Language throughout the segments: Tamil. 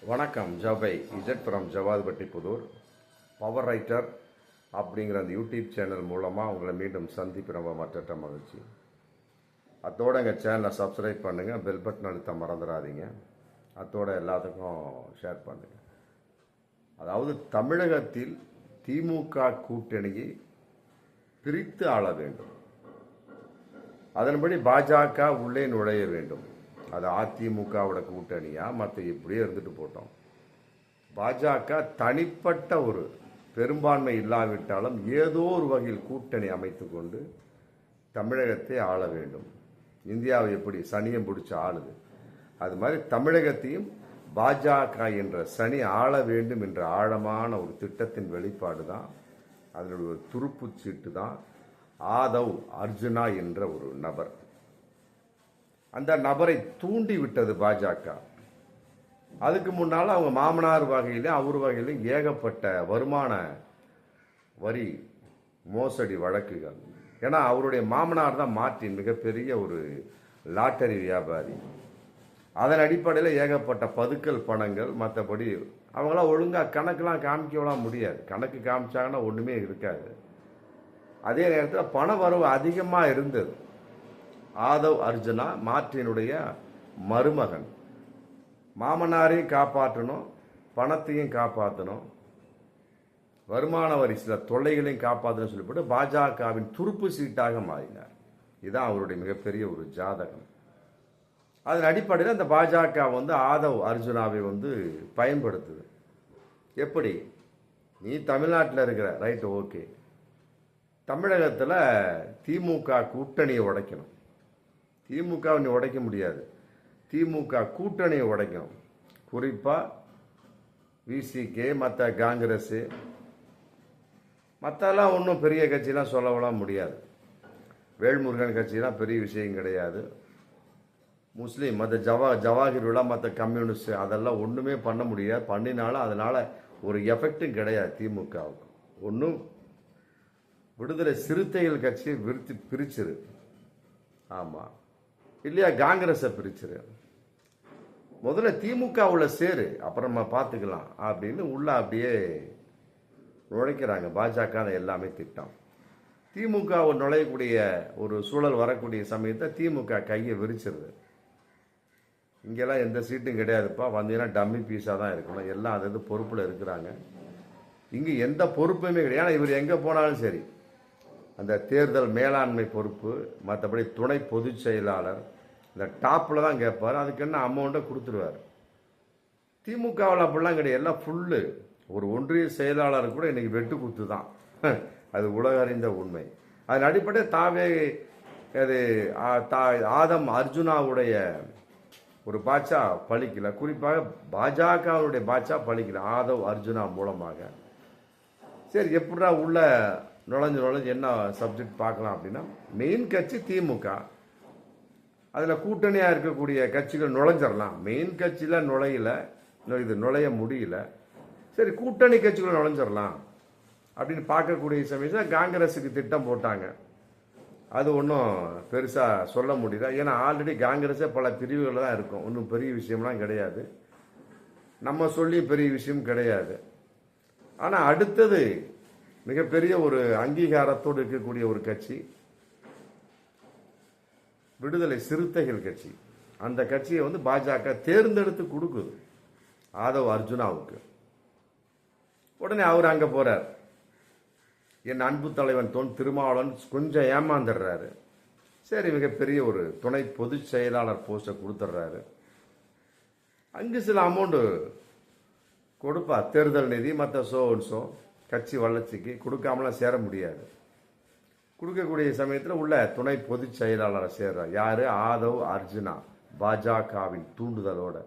வணக்கம். ஜவை Z from Javadupatti Pudur. Power writer அப்படிங்கிற அந்த யூடியூப் சேனல் மூலமாக உங்களை மீண்டும் சந்திப்பு ரொம்ப மற்ற மகிழ்ச்சி. அதோட எங்கள் சேனலை சப்ஸ்கிரைப் பண்ணுங்கள், பெல் பட்டன் அழுத்த மறந்துடாதீங்க. அதோட எல்லாத்துக்கும் ஷேர் பண்ணுங்கள். அதாவது தமிழகத்தில் திமுக கூட்டணியை பிரித்து ஆள வேண்டும், அதன்படி பாஜக உள்ளே நுழைய வேண்டும். அது அதிமுகவோட கூட்டணியா மற்ற இப்படியே இருந்துட்டு போட்டோம். பாஜக தனிப்பட்ட ஒரு பெரும்பான்மை இல்லாவிட்டாலும் ஏதோ ஒரு வகையில் கூட்டணி அமைத்து கொண்டு தமிழகத்தை ஆள வேண்டும். இந்தியாவை எப்படி சனியம் பிடிச்சி ஆளுது, அது மாதிரி தமிழகத்தையும் பாஜக என்ற சனி ஆள வேண்டும் என்ற ஆழமான ஒரு திட்டத்தின் வெளிப்பாடு தான், அதனுடைய ஒரு துருப்பு சீட்டு தான் ஆதவ் அர்ஜுனா என்ற ஒரு நபர். அந்த நபரை தூண்டி விட்டது பாஜக. அதுக்கு முன்னால் அவங்க மாமனார் வகையிலும் அவர் வகையிலும் ஏகப்பட்ட வருமான வரி மோசடி வழக்குகள். ஏன்னா அவருடைய மாமனார் தான் மார்ட்டின், மிகப்பெரிய ஒரு லாட்டரி வியாபாரி. அதன் அடிப்படையில் ஏகப்பட்ட பதுக்கல் பணங்கள். மற்றபடி அவங்களாம் ஒழுங்காக கணக்கெலாம் காமிக்கலாம் முடியாது. கணக்கு காமிச்சாங்கன்னா ஒன்றுமே இருக்காது. அதே நேரத்தில் பண வரவு அதிகமாக இருந்தது. ஆதவ் அர்ஜுனா மார்ட்டினுடைய மருமகன். மாமனாரையும் காப்பாற்றணும், பணத்தையும் காப்பாற்றணும், வருமான வரி சில தொல்லைகளையும் காப்பாற்றணும் சொல்லிவிட்டு பாஜகவின் துருப்பு சீட்டாக மாறினார். இதுதான் அவருடைய மிகப்பெரிய ஒரு ஜாதகம். அதன் அடிப்படையில் அந்த பாஜக ஆதவ் அர்ஜுனாவை பயன்படுத்துது. எப்படி? நீ தமிழ்நாட்டில் இருக்கிற, ரைட்டு, ஓகே, தமிழகத்தில் திமுக கூட்டணியை உடைக்கணும். திமுகவை நீ உடைக்க முடியாது, திமுக கூட்டணியை உடைக்கணும். குறிப்பாக விசிகே, மற்ற காங்கிரஸ், மற்றெல்லாம் ஒன்றும் பெரிய கட்சியெலாம் சொல்லலாம் முடியாது. வேல்முருகன் கட்சியெலாம் பெரிய விஷயம் கிடையாது. முஸ்லீம் மற்ற ஜவாஹிருல்லா, மற்ற கம்யூனிஸ்ட், அதெல்லாம் ஒன்றுமே பண்ண முடியாது. பண்ணினாலும் அதனால் ஒரு எஃபெக்டும் கிடையாது திமுகவுக்கு. ஒன்றும் விடுதலை சிறுத்தைகள் கட்சியை பிரிச்சிரு, ஆமாம், இல்லையா காங்கிரஸை பிரிச்சிரு. முதல்ல திமுக உள்ள சேரு, அப்புறமா பார்த்துக்கலாம் அப்படின்னு உள்ள அப்படியே நுழைக்கிறாங்க. பாஜக எல்லாமே திட்டம். திமுக நுழையக்கூடிய ஒரு சூழல் வரக்கூடிய சமயத்தை திமுக கையை விரிச்சிருது. இங்கெல்லாம் எந்த சீட்டும் கிடையாதுப்பா, வந்தீங்கன்னா டம்மி பீஸாக தான் இருக்கணும், எல்லாம் அது பொறுப்பில் இருக்கிறாங்க. இங்கே எந்த பொறுப்புமே கிடையாது. ஏன்னா இவர் எங்கே போனாலும் சரி அந்த தேர்தல் மேலாண்மை பொறுப்பு, மற்றபடி துணை பொதுச் செயலாளர், இந்த டாப்பில் தான் கேட்பார். அதுக்கு என்ன அமௌண்ட்டை கொடுத்துருவார். திமுகவில் அப்படிலாம் கிடையாது, எல்லாம் ஃபுல்லு. ஒரு ஒன்றிய செயலாளர் கூட இன்னைக்கு வெட்டு குத்து தான். அது உலக அறிந்த உண்மை. அதன் அடிப்படையில் தாவே அது ஆதம் அர்ஜுனாவுடைய ஒரு பாட்சா பழிக்கல. குறிப்பாக பாஜகவுடைய பாட்சா பழிக்கல ஆதவ் அர்ஜுனா மூலமாக. சரி, எப்படா உள்ள நுழைஞ்சு என்ன சப்ஜெக்ட் பார்க்கலாம் அப்படின்னா, மெயின் கட்சி திமுக, அதில் கூட்டணியாக இருக்கக்கூடிய கட்சிகள் நுழைஞ்சிடலாம். மெயின் கட்சியில் நுழைய முடியல. சரி, கூட்டணி கட்சிகள் நுழைஞ்சிடலாம் அப்படின்னு பார்க்கக்கூடிய சமயத்தில் காங்கிரஸுக்கு திட்டம் போட்டாங்க. அது ஒன்றும் பெருசாக சொல்ல முடியல. ஏன்னா ஆல்ரெடி காங்கிரஸே பல பிரிவுகள் தான் இருக்கும், ஒன்றும் பெரிய விஷயம்லாம் கிடையாது. நம்ம சொல்லி பெரிய விஷயம் கிடையாது. ஆனால் அடுத்தது மிகப்பெரிய ஒரு அங்கீகாரத்தோடு இருக்கக்கூடிய ஒரு கட்சி விடுதலை சிறுத்தைகள் கட்சி. அந்த கட்சியை பாஜக தேர்ந்தெடுத்து கொடுக்குது ஆதவ் அர்ஜுனாவுக்கு. உடனே அவர் அங்கே போறார். என் அன்பு தலைவன் திருமாவளவன் கொஞ்சம் ஏமாந்துடுறாரு. சரி, மிகப்பெரிய ஒரு துணை பொதுச் செயலாளர் போஸ்ட்டை கொடுத்துட்றாரு. அங்கு சில அமௌண்ட்டு கொடுப்பா, தேர்தல் நிதி, மற்ற சோ கட்சி வளர்ச்சிக்கு கொடுக்காமலாம் சேர முடியாது. கொடுக்கக்கூடிய சமயத்தில் உள்ள துணை பொதுச் செயலாளரை சேர்றார். யாரு? ஆதவ் அர்ஜுனா, பாஜகவின் தூண்டுதலோட.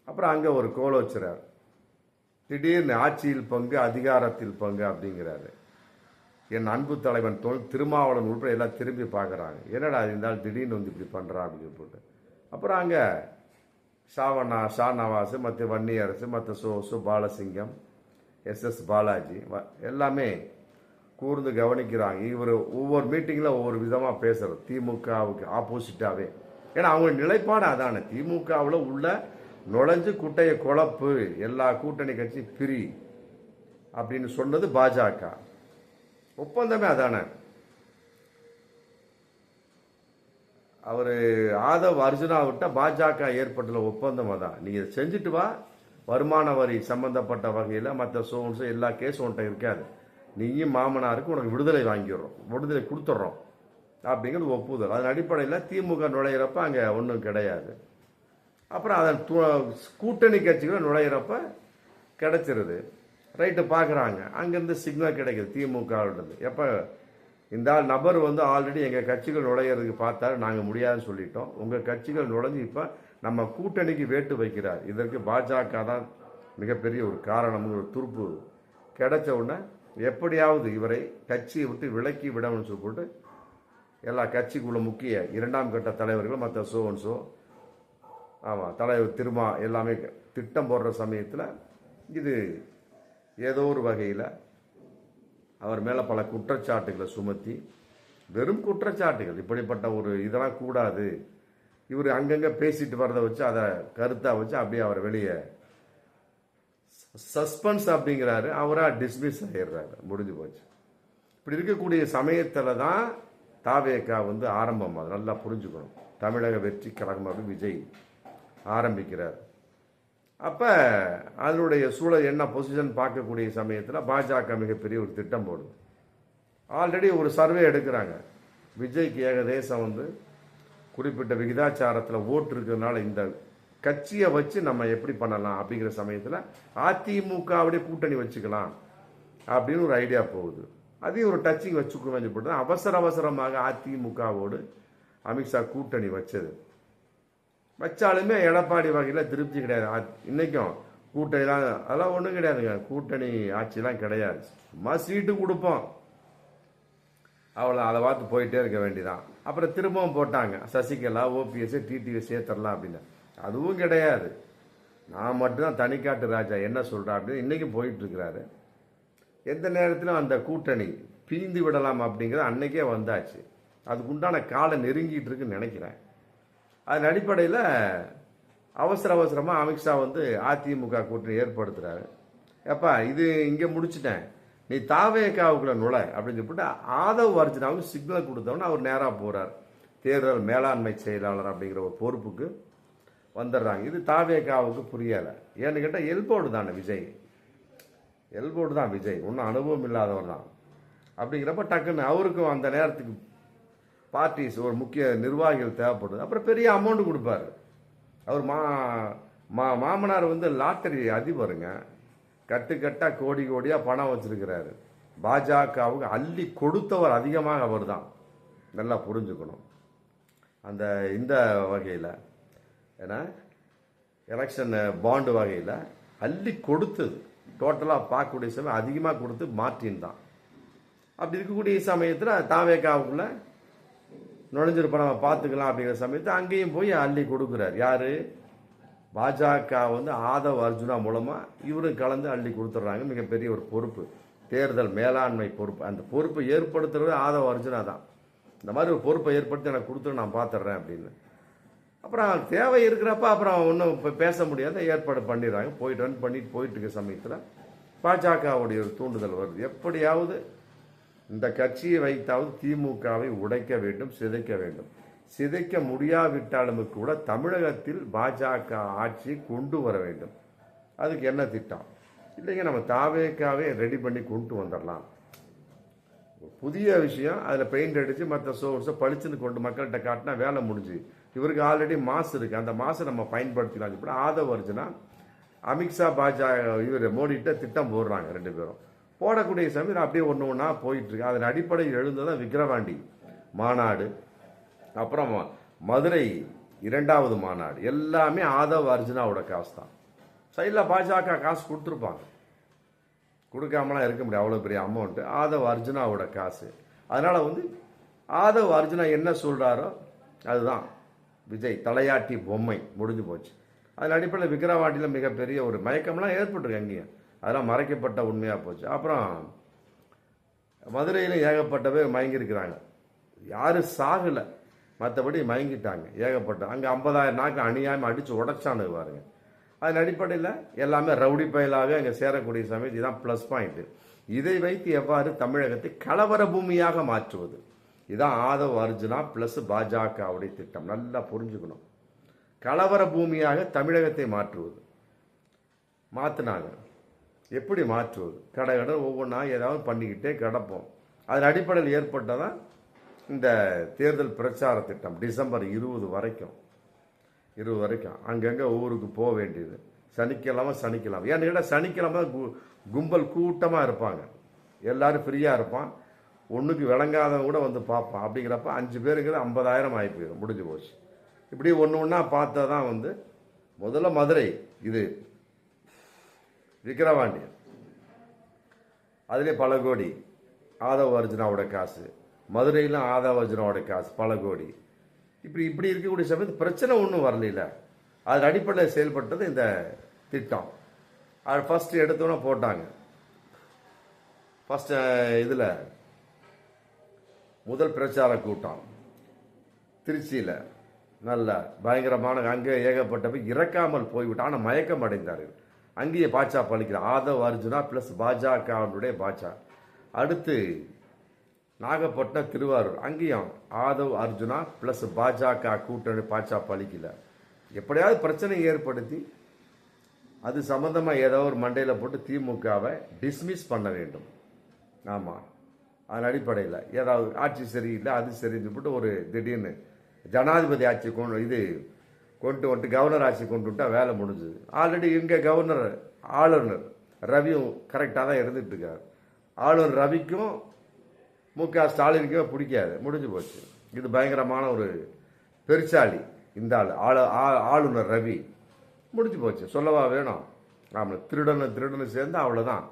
அப்புறம் அங்கே ஒரு கோல வச்சுறார். திடீர்னு ஆட்சியில் பங்கு, அதிகாரத்தில் பங்கு அப்படிங்கிறாரு. என் அன்பு தலைவன் திருமாவளவன் உட்பட எல்லாம் திரும்பி பார்க்குறாங்க. என்னடா இருந்தாலும் திடீர்னு இப்படி பண்ணுறான் அப்படின்னு போட்டு. அப்புறம் அங்கே ஷாநவாஸ், மற்ற வன்னியரசு, மற்ற சோ பாலசிங்கம், எஸ் பாலாஜி எல்லாமே கூர்ந்து கவனிக்கிறாங்க. இவர் ஒவ்வொரு மீட்டிங்கில் ஒவ்வொரு விதமாக பேசுறது, திமுகவுக்கு ஆப்போசிட்டாகவே. ஏன்னா அவங்க நிலைப்பாடு அதான. திமுகவில் உள்ள நுழைஞ்சு குட்டைய குழப்பு, எல்லா கூட்டணி கட்சி பிரி அப்படின்னு சொன்னது பாஜக. ஒப்பந்தமே அதானே. அவர் ஆதவ் அர்ஜுனா விட்ட பாஜக ஏற்பட்டுள்ள ஒப்பந்தம் அதான். நீங்க செஞ்சுட்டு வா, வருமான வரி சம்பந்தப்பட்ட வகையில் மற்ற சோன்ஸ் எல்லா கேஸும் உன்ட்ட இருக்காது, நீயும் மாமனாருக்கு உனக்கு விடுதலை வாங்கிடுறோம், விடுதலை கொடுத்துட்றோம் அப்படிங்கிறது ஒப்புதல். அதன் அடிப்படையில் திமுக நுழையிறப்ப அங்கே ஒன்றும் கிடையாது. அப்புறம் அதன் கூட்டணி கட்சிகளை நுழையிறப்ப கிடைச்சிருது. ரைட்டு பார்க்குறாங்க, அங்கேருந்து சிக்னல் கிடைக்குது திமுகவிலிருந்து. எப்போ இந்த நபர் ஆல்ரெடி எங்கள் கட்சிகள் நுழையிறதுக்கு பார்த்தாரு, நாங்கள் முடியாதுன்னு சொல்லிட்டோம், உங்கள் கட்சிகள் நுழைஞ்சு இப்போ நம்ம கூட்டணிக்கு வேட்டு வைக்கிறார், இதற்கு பாஜக தான் மிகப்பெரிய ஒரு காரணம். ஒரு துருப்பு கிடைச்ச உடனே எப்படியாவது இவரை கட்சியை விட்டு விலக்கி விடணும்னு சொல்லிட்டு எல்லா கட்சிக்குள்ள முக்கிய 2ஆம் கட்ட தலைவர்கள் மற்ற சோன்ஸோ ஆமாம் தலைவர் திருமா எல்லாமே திட்டம் போடுற சமயத்தில் இது ஏதோ ஒரு வகையில் அவர் மேலே பல குற்றச்சாட்டுகளை சுமத்தி, வெறும் குற்றச்சாட்டுகள், இப்படிப்பட்ட ஒரு இதெல்லாம் கூடாது, இவர் அங்கங்கே பேசிட்டு வரதை வச்சு அதை கருத்தாக வச்சு அப்படியே அவரை வெளியே சஸ்பென்ஸ் அப்படிங்கிறாரு, அவராக டிஸ்மிஸ் ஆகிடுறாரு, முடிஞ்சு போச்சு. இப்படி இருக்கக்கூடிய சமயத்தில் தான் தாவேகா ஆரம்பம். அது நல்லா புரிஞ்சுக்கணும். தமிழக வெற்றி கழகம் விஜய் ஆரம்பிக்கிறார். அப்போ அதனுடைய சூழல் என்ன பொசிஷன் பார்க்கக்கூடிய சமயத்தில் பாஜக மிகப்பெரிய ஒரு திட்டம் போடுது. ஆல்ரெடி ஒரு சர்வே எடுக்கிறாங்க, விஜய்க்கு ஏகதேசம் குறிப்பிட்ட விகிதாச்சாரத்தில் ஓட்டு இருக்கிறதுனால இந்த கட்சியை வச்சு நம்ம எப்படி பண்ணலாம் அப்படிங்கிற சமயத்தில் அதிமுகவுடைய கூட்டணி வச்சுக்கலாம் அப்படின்னு ஒரு ஐடியா போகுது. அதையும் ஒரு டச்சிங் வச்சுக்க வேண்டியப்பட்டு அவசரமாக அதிமுகவோடு அமித்ஷா கூட்டணி வச்சது. வச்சாலுமே எடப்பாடி வகையில் திருப்தி கிடையாது. இன்னைக்கும் கூட்டணிலாம் அதெல்லாம் ஒன்றும் கிடையாதுங்க, கூட்டணி ஆட்சிலாம் கிடையாது, சும்மா சீட்டு கொடுப்போம் அவ்வளோ, அதை பார்த்து போயிட்டே இருக்க வேண்டியதான். அப்புறம் திரும்பவும் போட்டாங்க சசிகலா ஓபிஎஸ் டிடிவி சேர்த்தரலாம் அப்படின்னு, அதுவும் கிடையாது, நான் மட்டும்தான் தனிக்காட்டு ராஜா என்ன சொல்கிறேன் அப்படின்னு இன்றைக்கும் போயிட்டு இருக்கிறாரு. எந்த நேரத்திலும் அந்த கூட்டணி பிரிந்து விடலாம் அப்படிங்கிறது அன்னைக்கே வந்தாச்சு, அதுக்குண்டான காலம் நெருங்கிட்டு இருக்குன்னு நினைக்கிறேன். அதன் அடிப்படையில் அவசரமாக அமித்ஷா அதிமுக கூட்டணி ஏற்படுத்துகிறாரு. எப்பா இது இங்கே முடிச்சுட்டேன், நீ தாவேகாவுக்குள்ள நுழை அப்படின்னு சொல்லிட்டு ஆதவ் அர்ஜுனாவுக்கு சிக்னல் கொடுத்தவொன்னே அவர் நேராக போகிறார், தேர்தல் மேலாண்மை செயலாளர் அப்படிங்கிற ஒரு பொறுப்புக்கு வந்துடுறாங்க. இது தாவேகாவுக்கு புரியலை. ஏன்னு கேட்டால் எல்போர்டு தானே விஜய், எல்போர்டு தான் விஜய், ஒன்றும் அனுபவம் இல்லாதவர் தான். அப்படிங்கிறப்ப டக்குன்னு அவருக்கும் அந்த நேரத்துக்கு பார்ட்டிஸ் ஒரு முக்கிய நிர்வாகிகள் தேவைப்படுது. அப்புறம் பெரிய அமௌண்ட் கொடுப்பாரு. அவர் மாமனார் லாட்டரி அதிபருங்க, கட்டுக்கட்டாக கோடியாக பணம் வச்சிருக்கிறாரு. பாஜகவுக்கு அள்ளி கொடுத்தவர் அதிகமாக அவர் தான், நல்லா புரிஞ்சுக்கணும். இந்த வகையில் ஏன்னா எலெக்ஷன் பாண்டு வகையில் அள்ளி கொடுத்தது டோட்டலாக பார்க்கக்கூடிய சமயம் அதிகமாக கொடுத்து மார்டின் தான். அப்படி இருக்கக்கூடிய சமயத்தில் தாவேகாவுக்குள்ள நுழைஞ்சிருப்ப நம்ம பார்த்துக்கலாம் அப்படிங்கிற சமயத்தில் அங்கேயும் போய் அள்ளி கொடுக்குறார். யார்? பாஜக ஆதவ் அர்ஜுனா மூலமாக இவரும் கலந்து அள்ளி கொடுத்துட்றாங்க. மிகப்பெரிய ஒரு பொறுப்பு, தேர்தல் மேலாண்மை பொறுப்பு. அந்த பொறுப்பை ஏற்படுத்துறது ஆதவ் அர்ஜுனா தான். இந்த மாதிரி ஒரு பொறுப்பை ஏற்படுத்தி எனக்கு கொடுத்துட்டு நான் பார்த்துட்றேன் அப்படின்னு. அப்புறம் தேவை இருக்கிறப்ப அப்புறம் ஒன்றும் இப்போ பேச முடியாத ஏற்பாடு பண்ணிடுறாங்க. பண்ணிட்டு போயிட்டு இருக்க சமயத்தில் பாஜகவுடைய ஒரு தூண்டுதல் வருது, எப்படியாவது இந்த கட்சியை வைத்தாவது திமுகவை உடைக்க வேண்டும், சிதைக்க வேண்டும். சிதைக்க முடியாவிட்டாலும் கூட தமிழகத்தில் பாஜக ஆட்சியை கொண்டு வர வேண்டும். அதுக்கு என்ன திட்டம்? இல்லைங்க, நம்ம தாவேக்காவே ரெடி பண்ணி கொண்டு வந்துடலாம், புதிய விஷயம், அதில் பெயிண்ட் அடித்து மற்ற சோர்ஸை பளிச்சுன்னு கொண்டு மக்கள்கிட்ட காட்டினா வேலை முடிஞ்சு. இவருக்கு ஆல்ரெடி மாசு இருக்குது, அந்த மாசை நம்ம பயன்படுத்திக்கலாம். இப்போ ஆதவ் அர்ஜுனா அமித்ஷா பாஜக இவர் மோடிட்ட திட்டம் போடுறாங்க, ரெண்டு பேரும் போடக்கூடிய சமயம் அப்படியே ஒன்று ஒன்றா போயிட்டுருக்கு. அதன் அடிப்படையில் எழுந்ததான் விக்கிரவாண்டி மாநாடு, அப்புறம் மதுரை 2வது மாநாடு, எல்லாமே ஆதவ் அர்ஜுனாவோட காசு தான். சைடில் பாஜக காசு கொடுத்துருப்பாங்க, கொடுக்காமலாம் இருக்க முடியாது, அவ்வளோ பெரிய அமௌண்ட்டு ஆதவ் அர்ஜுனாவோட காசு. அதனால் ஆதவ் அர்ஜுனா என்ன சொல்கிறாரோ அதுதான் விஜய், தலையாட்டி பொம்மை, முடிஞ்சு போச்சு. அதன் அடிப்படையில் விக்கிரவாண்டியில் மிகப்பெரிய ஒரு மயக்கம்லாம் ஏற்பட்டுருக்கு, அங்கேயும் அதெல்லாம் மறைக்கப்பட்ட உண்மையாக போச்சு. அப்புறம் மதுரையில் ஏகப்பட்ட பேர் மயங்கியிருக்கிறாங்க, யாரும் சாகலை, மற்றபடி மயங்கிட்டாங்க ஏகப்பட்ட. அங்கே 50,000 நாக்கு அணியாமல் அடித்து உடைச்சானு பாருங்க. அதன் அடிப்படையில் எல்லாமே ரவுடி பயலாக அங்கே சேரக்கூடிய சமயத்து இதுதான் ப்ளஸ் பாயிண்ட். இதை வைத்து எவ்வாறு தமிழகத்தை கலவர பூமியாக மாற்றுவது, இதான் ஆதவ் அர்ஜுனா ப்ளஸ் பாஜகவுடைய திட்டம். நல்லா புரிஞ்சுக்கணும். கலவர பூமியாக தமிழகத்தை மாற்றினாங்க. எப்படி மாற்றுவது? கடை ஒவ்வொன்றா ஏதாவது பண்ணிக்கிட்டே கிடப்போம். அதன் அடிப்படையில் ஏற்பட்டதான் இந்த தேர்தல் பிரச்சார திட்டம். டிசம்பர் 20 வரைக்கும் அங்கங்கே ஊருக்கு போக வேண்டியது. சனிக்கிழமை ஏன்னு கேட்டால் சனிக்கிழமை கும்பல் கூட்டமாக இருப்பாங்க, எல்லாரும் ஃப்ரீயாக இருப்பான், ஒன்றுக்கு விளங்காதவங்க கூட வந்து பார்ப்பான். அப்படிங்கிறப்ப 5 பேருங்கிறது 50,000 ஆகி போயிடும், முடிஞ்சு போச்சு. இப்படி ஒன்று ஒன்றா பார்த்தா தான் வந்து முதல்ல மதுரை, இது விக்கிரவாண்டி, அதுலேயே பல கோடி ஆதவ் அர்ஜுனாவோட காசு, மதுரையிலும் ஆதவ் அர்ஜுனாவோட காசு பல கோடி. இப்படி இருக்கக்கூடிய சமயத்து பிரச்சனை ஒன்றும் வரல. அதன் அடிப்படையில் செயல்பட்டது இந்த திட்டம். அது ஃபர்ஸ்ட் எடுத்தோன்னே போட்டாங்க. ஃபர்ஸ்ட் இதில் முதல் பிரச்சார கூட்டம் திருச்சியில் நல்ல பயங்கரமான, அங்கே ஏகப்பட்ட இறக்காமல் போய்விட்டான். ஆனால் மயக்கம் அடைந்தார்கள். அங்கேயே பாட்சா பழிக்கிறார். ஆதவ் அர்ஜுனா ப்ளஸ் பாஜகவுடைய பாட்சா. அடுத்து நாகப்பட்டினம், திருவாரூர், அங்கேயும் ஆதவ் அர்ஜுனா ப்ளஸ் பாஜக கூட்டணி பாட்சா பழிக்கல. எப்படியாவது பிரச்சனை ஏற்படுத்தி அது சம்பந்தமாக ஏதோ ஒரு மண்டையில் போட்டு திமுகவை டிஸ்மிஸ் பண்ண வேண்டும். ஆமாம், அதன் அடிப்படையில் ஏதாவது ஆட்சி சரியில்லை, அது சரின்னு போட்டு ஒரு திடீர்னு ஜனாதிபதி ஆட்சி கொண்டு வந்துட்டு கவர்னர் ஆட்சி கொண்டு விட்டா வேலை முடிஞ்சுது. ஆல்ரெடி இங்கே ஆளுநர் ரவியும் கரெக்டாக தான் இருந்துட்டு இருக்கார். ஆளுநர் ரவிக்கும் மு.க. ஸ்டாலினுக்கும் பிடிக்காது, முடிஞ்சு போச்சு. இது பயங்கரமான ஒரு பெருச்சாளி இந்த ஆளுநர் ரவி, முடிஞ்சு போச்சு. சொல்லவா வேணும்? ஆமாம், திருடனை சேர்ந்து அவ்வளோதான்.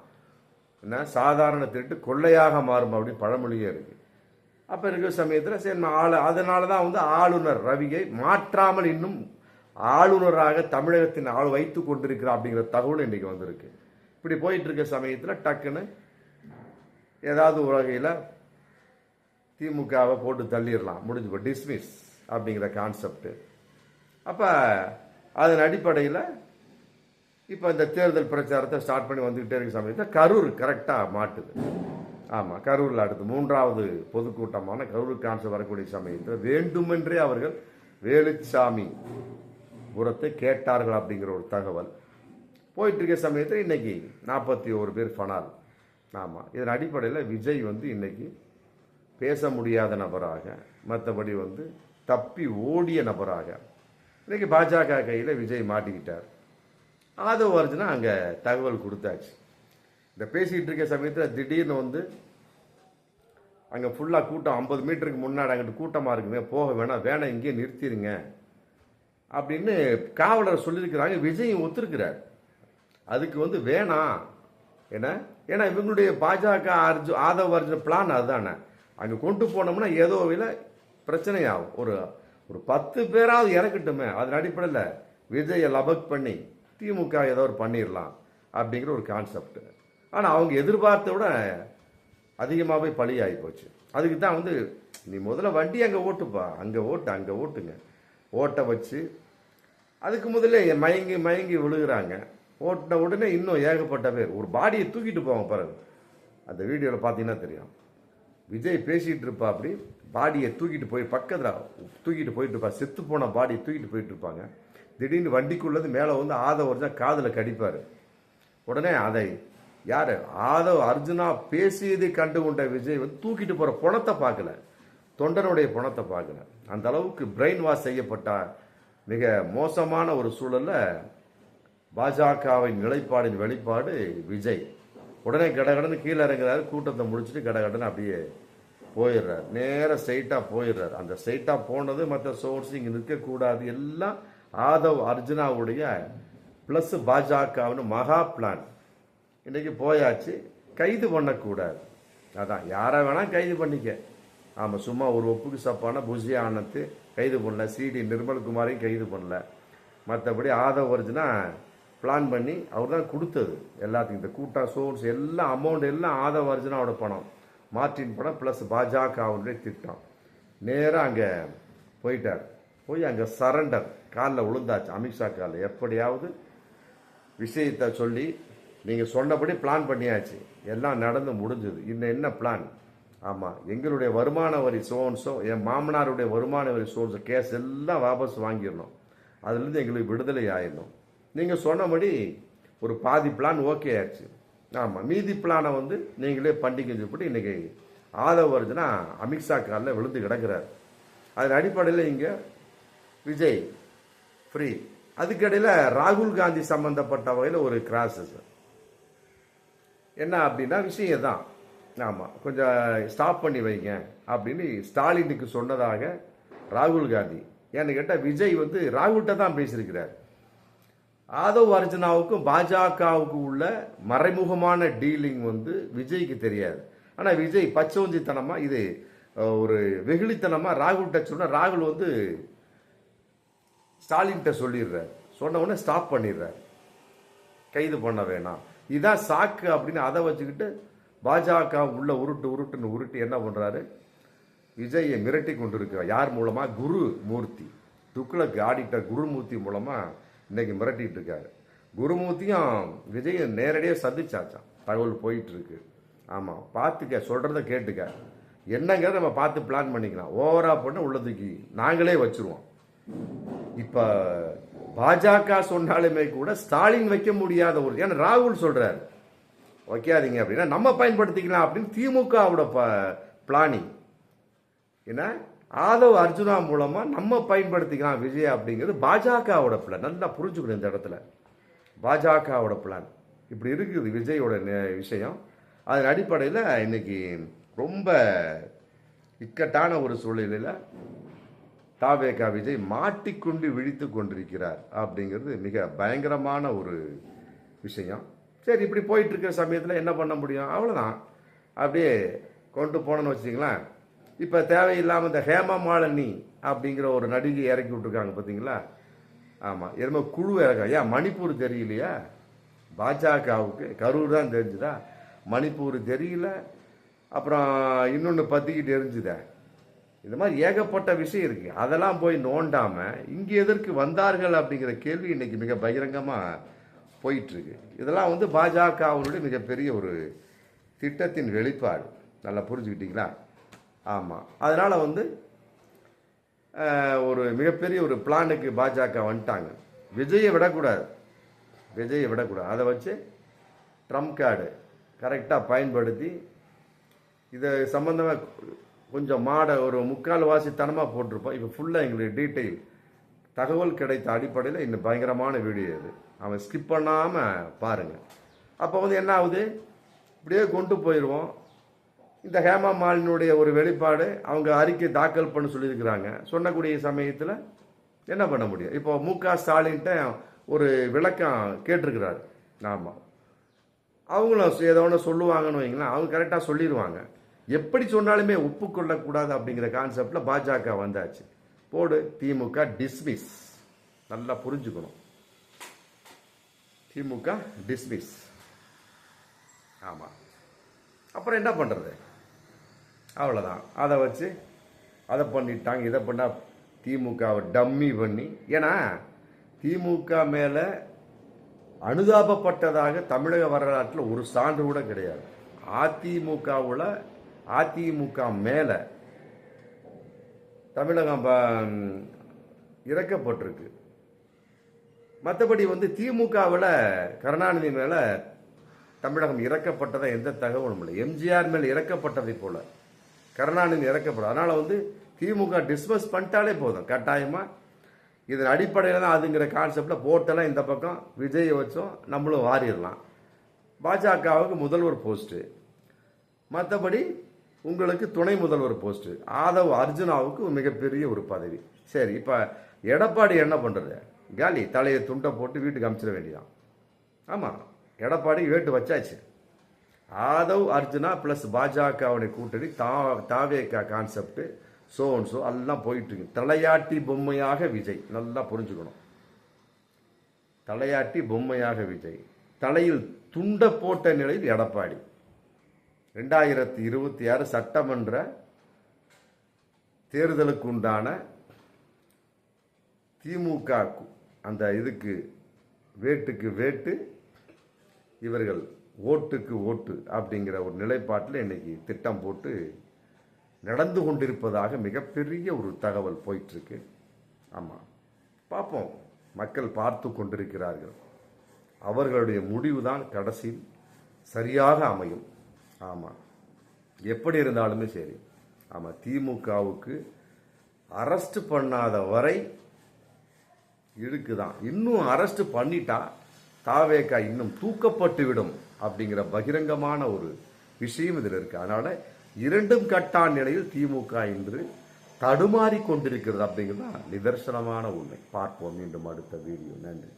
என்ன சாதாரண திருட்டு கொள்ளையாக மாறும் அப்படின்னு பழமொழியே இருக்கு. அப்போ இருக்கிற சமயத்தில் சரி அதனால தான் வந்து ஆளுநர் ரவியை மாற்றாமல் இன்னும் ஆளுநராக தமிழகத்தின் வைத்து கொண்டிருக்கிறார் அப்படிங்கிற தகவல் இன்னைக்கு வந்திருக்கு. இப்படி போயிட்டு இருக்க சமயத்தில் டக்குன்னு ஏதாவது ஒரு வகையில் திமுகவை போட்டு தள்ளிடலாம், முடிஞ்சு போ, டிஸ்மிஸ் அப்படிங்கிற கான்செப்ட். அப்போ அதன் அடிப்படையில் இப்போ இந்த தேர்தல் பிரச்சாரத்தை ஸ்டார்ட் பண்ணி வந்துக்கிட்டே இருக்க சமயத்தில் கரூர் கரெக்டாக மாட்டுது. ஆமாம், கரூரில் அடுத்து 3வது பொதுக்கூட்டமான கரூர் கான்செப்ட் வரக்கூடிய சமயத்தில் வேண்டுமென்றே அவர்கள் வேலுச்சாமி புறத்தை கேட்டார்கள் அப்படிங்கிற ஒரு தகவல் போயிட்டு இருக்க சமயத்தில் இன்னைக்கு 41 பேர் ஃபனால். ஆமாம், இதன் அடிப்படையில் விஜய் வந்து இன்னைக்கு பேச முடியாத நபராக, மற்றபடி வந்து தப்பி ஓடிய நபராக இன்னைக்கு பாஜக கையில் விஜய் மாட்டிக்கிட்டார். ஆதவ் அர்ஜுனா அங்கே தகவல் கொடுத்தாச்சு. இந்த பேசிகிட்டு இருக்க சமயத்தில் திடீர்னு வந்து அங்கே ஃபுல்லாக கூட்டம் 50 மீட்டருக்கு முன்னாடி அங்கிட்டு கூட்டமாக இருக்குங்க, போக வேணாம் இங்கேயே நிறுத்திடுங்க அப்படின்னு காவலர் சொல்லியிருக்கிறாங்க. விஜய் ஒத்துருக்கிறார். அதுக்கு வந்து வேணாம், ஏன்னா இவங்களுடைய பாஜக ஆதவ் அர்ஜுன பிளான் அதுதானே. அங்கே கொண்டு போனோம்னா ஏதோ பிரச்சனையாகும். ஒரு 10 பேராவது இறக்கட்டுமே. அதன் அடிப்படையில் விஜயை லபக் பண்ணி திமுக ஏதோ ஒரு பண்ணிடலாம் அப்படிங்கிற ஒரு கான்செப்ட். ஆனால் அவங்க எதிர்பார்த்த விட அதிகமாகவே பழி ஆகி போச்சு. அதுக்கு தான் வந்து நீ முதல்ல வண்டி அங்கே ஓட்டுப்பா, அங்கே ஓட்டுங்க, ஓட்ட வச்சு அதுக்கு முதல்ல மயங்கி விழுகிறாங்க. ஓட்டின உடனே இன்னும் ஏகப்பட்ட பேர் ஒரு பாடியை தூக்கிட்டு போவாங்க பாருங்க. அந்த வீடியோவில் பார்த்தீங்கன்னா தெரியும். விஜய் பேசிகிட்டு இருப்பா, அப்படி பாடியை தூக்கிட்டு போய் பக்கத்தில் தூக்கிட்டு போயிட்டு இருப்பா, செத்து போன பாடியை தூக்கிட்டு போயிட்டு இருப்பாங்க. திடீர்னு வண்டிக்குள்ளது மேலே வந்து ஆதவ் அர்ஜுனா காதில் கடிப்பார். உடனே அதை யார் ஆதவ் அர்ஜுனா பேசியதை கண்டு கொண்ட விஜய் வந்து தூக்கிட்டு போகிற பணத்தை பார்க்கல, தொண்டனுடைய பணத்தை பார்க்கல. அந்த அளவுக்கு பிரெயின் வாஷ் செய்யப்பட்ட மிக மோசமான ஒரு சூழலில் பாஜகவின் நிலைப்பாடின் வெளிப்பாடு விஜய். உடனே கடகடன்னு கீழே இறங்குறாரு, கூட்டத்தை முடிச்சுட்டு கடகடன்னு அப்படியே போயிடுறார், நேராக ஸ்ட்ரைட்டாக போயிடுறார். அந்த ஸ்ட்ரைட்டாக போனது மற்ற சோர்ஸ் இங்கே நிற்கக்கூடாது, எல்லாம் ஆதவ் அர்ஜுனாவுடைய ப்ளஸ் பாஜகவின் மகா பிளான். இன்றைக்கி போயாச்சு, கைது பண்ணக்கூடாது. அதான் யாரை வேணால் கைது பண்ணிக்க. ஆமாம், சும்மா ஒரு ஒப்புக்கு சப்பான புஜியா ஆனத்து கைது பண்ணல, சிடி நிர்மல்குமாரையும் கைது பண்ணல. மற்றபடி ஆதவ் அர்ஜுனா பிளான் பண்ணி அவர் தான் கொடுத்தது எல்லாத்துக்கும். இந்த கூட்டம் சோர்ஸ் எல்லாம் அமௌண்ட் எல்லாம் ஆதவ் அர்ஜுனாவோட பணம், மார்டின் பணம் ப்ளஸ் பாஜகவுடைய திட்டம். நேராக அங்கே போயிட்டார். போய் அங்கே சரண்டர் காலில் விழுந்தாச்சு, அமித்ஷா காலில். எப்படியாவது விஷயத்தை சொல்லி நீங்கள் சொன்னபடி பிளான் பண்ணியாச்சு, எல்லாம் நடந்து முடிஞ்சது. இன்னும் என்ன பிளான்? ஆமாம், எங்களுடைய வருமான வரி சோன்ஸோ, என் மாமனாருடைய வருமான வரி சோன்ஸோ கேஸ் எல்லாம் வாபஸ் வாங்கிடணும், அதுலேருந்து எங்களுக்கு விடுதலை ஆயிடணும். நீங்கள் சொன்னபடி ஒரு பாதி பிளான் ஓகே ஆயிடுச்சு. ஆமாம், மீதி பிளானை வந்து நீங்களே பண்டிகை சொல்லிட்டு இன்றைக்கி ஆதவ அர்ஜுனா அமித்ஷா காலில் விழுந்து கிடக்கிறார். அதன் அடிப்படையில் இங்கே விஜய் ஃப்ரீ. அதுக்கிடையில் ராகுல் காந்தி சம்பந்தப்பட்ட வகையில் ஒரு கிராஸஸ் என்ன அப்படின்னா விஷயம் தான். ஆமாம், கொஞ்சம் ஸ்டாப் பண்ணி வைங்க அப்படின்னு ஸ்டாலினுக்கு சொன்னதாக ராகுல் காந்தி. ஏன்னு கேட்டால் விஜய் வந்து ராகுல்கிட்ட தான் பேசியிருக்கிறார். ஆதவ் அர்ஜுனாவுக்கும் பாஜகவுக்கு உள்ள மறைமுகமான டீலிங் வந்து விஜய்க்கு தெரியாது. ஆனால் விஜய் பச்சோந்தித்தனமாக இது ஒரு வெகுளித்தனமாக ராகுல்கிட்ட சொன்ன, ராகுல் வந்து ஸ்டாலின்கிட்ட சொல்லிடுறார். சொன்ன உடனே ஸ்டாப் பண்ணிடுறார், கைது பண்ண வேணாம், இதான் சாக்கு அப்படின்னு அதை வச்சுக்கிட்டு பாஜக உள்ள உருட்டுன்னு உருட்டி என்ன பண்ணுறாரு, விஜயை மிரட்டி கொண்டு இருக்கிறார். யார் மூலமாக? குருமூர்த்தி, துக்ளக் ஆடிட்டர் குருமூர்த்தி மூலமாக இன்னைக்கு மிரட்டிட்டு இருக்காரு. குருமூர்த்தியும் விஜயை நேரடியாக சந்திச்சாச்சான், தகவல் போயிட்டு இருக்கு. ஆமாம், பார்த்துக்க, சொல்கிறத கேட்டுக்க, என்னங்கிறத நம்ம பார்த்து பிளான் பண்ணிக்கலாம். ஓவரா பண்ண உள்ளதுக்கு நாங்களே வச்சிருவோம். இப்போ பாஜக சொன்னாலுமே கூட ஸ்டாலின் வைக்க முடியாத ஒரு, ஏன்னா ராகுல் சொல்றாரு வைக்காதீங்க அப்படின்னா நம்ம பயன்படுத்திக்கலாம் அப்படின்னு திமுகவோட பிளானிங். ஏன்னா ஆதவ் அர்ஜுனா மூலமா நம்ம பயன்படுத்திக்கலாம் விஜய் அப்படிங்கிறது பாஜகவோட பிளான். நல்லா புரிஞ்சுக்கணும் இந்த இடத்துல, பாஜகவோட பிளான் இப்படி இருக்குது விஜயோட விஷயம். அதன் அடிப்படையில் இன்னைக்கு ரொம்ப இக்கட்டான ஒரு சூழ்நிலையில் தாவேகா விஜய் மாட்டிக்கொண்டு விழித்து கொண்டிருக்கிறார் அப்படிங்கிறது மிக பயங்கரமான ஒரு விஷயம். சரி, இப்படி போயிட்டு இருக்கிற சமயத்தில் என்ன பண்ண முடியும்? அவ்வளோதான், அப்படியே கொண்டு போனோன்னு வச்சிங்களேன். இப்போ தேவையில்லாமல் இந்த ஹேமா மாலினி அப்படிங்கிற ஒரு நடிகை இறக்கி விட்டுருக்காங்க பார்த்தீங்களா? ஆமாம், எதுவுமே குழு இறக்க. ஏன் மணிப்பூர் தெரியலையா பாஜகவுக்கு? கரூர் தான் தெரிஞ்சுதா, மணிப்பூர் தெரியல. அப்புறம் இன்னொன்று பற்றிக்கிட்டு எரிஞ்சுதா. இந்த மாதிரி ஏகப்பட்ட விஷயம் இருக்கு. அதெல்லாம் போய் நோண்டாம இங்க எதற்கு வந்தார்கள் அப்படிங்கிற கேள்வி இன்னைக்கு மிக பகிரங்கமா போயிட்டு இருக்கு. இதெல்லாம் வந்து பாஜகவுடைய மிகப்பெரிய ஒரு திட்டத்தின் வெளிப்பாடு. நல்லா புரிஞ்சுக்கிட்டீங்களா? ஆமா, அதனால வந்து ஒரு மிகப்பெரிய ஒரு பிளானுக்கு பாஜக வந்துட்டாங்க. விஜயை விடக்கூடாது, விஜயை விடக்கூடாது. அதை வச்சு ட்ரம்ப் கார்டு கரெக்டாக பயன்படுத்தி இதை சம்பந்தமாக கொஞ்சம் ஒரு முக்கால்வாசி தனமாக போட்டிருப்போம். இப்போ ஃபுல்லாக எங்களுக்கு டீட்டெயில் தகவல் கிடைத்த அடிப்படையில் இன்னும் பயங்கரமான வீடியோ இது, அவன் ஸ்கிப் பண்ணாமல் பாருங்கள். அப்போ வந்து என்ன ஆகுது, இப்படியே கொண்டு போயிடுவோம். இந்த ஹேமா மாலினுடைய ஒரு வெளிப்பாடு அவங்க அறிக்கை தாக்கல் பண்ண சொல்லியிருக்கிறாங்க. சொன்னக்கூடிய சமயத்தில் என்ன பண்ண முடியும்? இப்போ மு.க. ஸ்டாலின்கிட்ட ஒரு விளக்கம் கேட்டிருக்கிறாரு. ஆமாம், அவங்களும் ஏதோ ஒன்று சொல்லுவாங்கன்னு வைங்களேன், அவங்க கரெக்டாக சொல்லிடுவாங்க. எப்படி சொன்னாலுமே ஒப்புக்கொள்ளக்கூடாது அப்படிங்கிற கான்செப்டில் பாஜக வந்தாச்சு. போடு, திமுக டிஸ்மிஸ். நல்லா புரிஞ்சுக்கணும், திமுக டிஸ்மிஸ். ஆமாம், அப்புறம் என்ன பண்ணுறது? அவ்வளோதான். அதை வச்சு அதை பண்ணிட்டாங்க, இதை பண்ணால் திமுகவை டம்மி பண்ணி. ஏன்னா திமுக மேலே அனுதாபப்பட்டதாக தமிழக வரலாற்றில் ஒரு சான்று கூட கிடையாது. அதிமுக மேலே தமிழகம் இறக்கப்பட்டிருக்கு. மற்றபடி வந்து திமுகவில் கருணாநிதி மேலே தமிழகம் இறக்கப்பட்டதை எந்த தகவலும் இல்லை. எம்ஜிஆர் மேல் இறக்கப்பட்டதை போல கருணாநிதி இறக்கப்படும். அதனால் வந்து திமுக டிஸ்மஸ் பண்ணிட்டாலே போதும் கட்டாயமாக. இதன் அடிப்படையில் தான் அதுங்கிற கான்செப்டில் போட்டெல்லாம் இந்த பக்கம் விஜயை வச்சோம் நம்மளும் வாரிடலாம். பாஜகவுக்கு முதல்வர் போஸ்ட்டு, மற்றபடி உங்களுக்கு துணை முதல்வர் போஸ்ட்டு. ஆதவ் அர்ஜுனாவுக்கு மிகப்பெரிய ஒரு பதவி. சரி, இப்போ எடப்பாடி என்ன பண்ணுறது? காலி தலையை துண்டை போட்டு வீட்டுக்கு அனுப்பிச்சிட வேண்டியதான். ஆமாம், எடப்பாடி வேட்டு வச்சாச்சு. ஆதவ் அர்ஜுனா பிளஸ் பாஜகவுடைய கூட்டணி தாவேகா கான்செப்ட் ஸோ எல்லாம் போயிட்டு இருக்கு. தலையாட்டி பொம்மையாக விஜய், நல்லா புரிஞ்சுக்கணும். தலையாட்டி பொம்மையாக விஜய், தலையில் துண்டை போட்ட நிலையில் எடப்பாடி. 2026 சட்டமன்ற தேர்தலுக்கு உண்டான திமுக அந்த இதுக்கு வேட்டுக்கு வேட்டு, இவர்கள் ஓட்டுக்கு ஓட்டு அப்படிங்கிற ஒரு நிலைப்பாட்டில் இன்னைக்கு திட்டம் போட்டு நடந்து கொண்டிருப்பதாக மிகப்பெரிய ஒரு தகவல் போயிட்டுருக்கு. ஆமாம், பார்ப்போம். மக்கள் பார்த்து கொண்டிருக்கிறார்கள். அவர்களுடைய முடிவு தான் கடைசியில் சரியாக அமையும். ஆமாம், எப்படி இருந்தாலுமே சரி. ஆமாம், திமுகவுக்கு அரெஸ்ட் பண்ணாத வரை இருக்குதான். இன்னும் அரெஸ்ட் பண்ணிட்டா தாவேகா இன்னும் தூக்கப்பட்டு விடும் அப்படிங்கிற பகிரங்கமான ஒரு விஷயம் இதில் இருக்கு. அதனால இரண்டும் கட்டான் நிலையில் திமுக இன்று தடுமாறி கொண்டிருக்கிறது அப்படிங்கிறது நிதர்சனமான உண்மை. பார்ப்போம் மீண்டும் அடுத்த வீடியோ. நன்றி.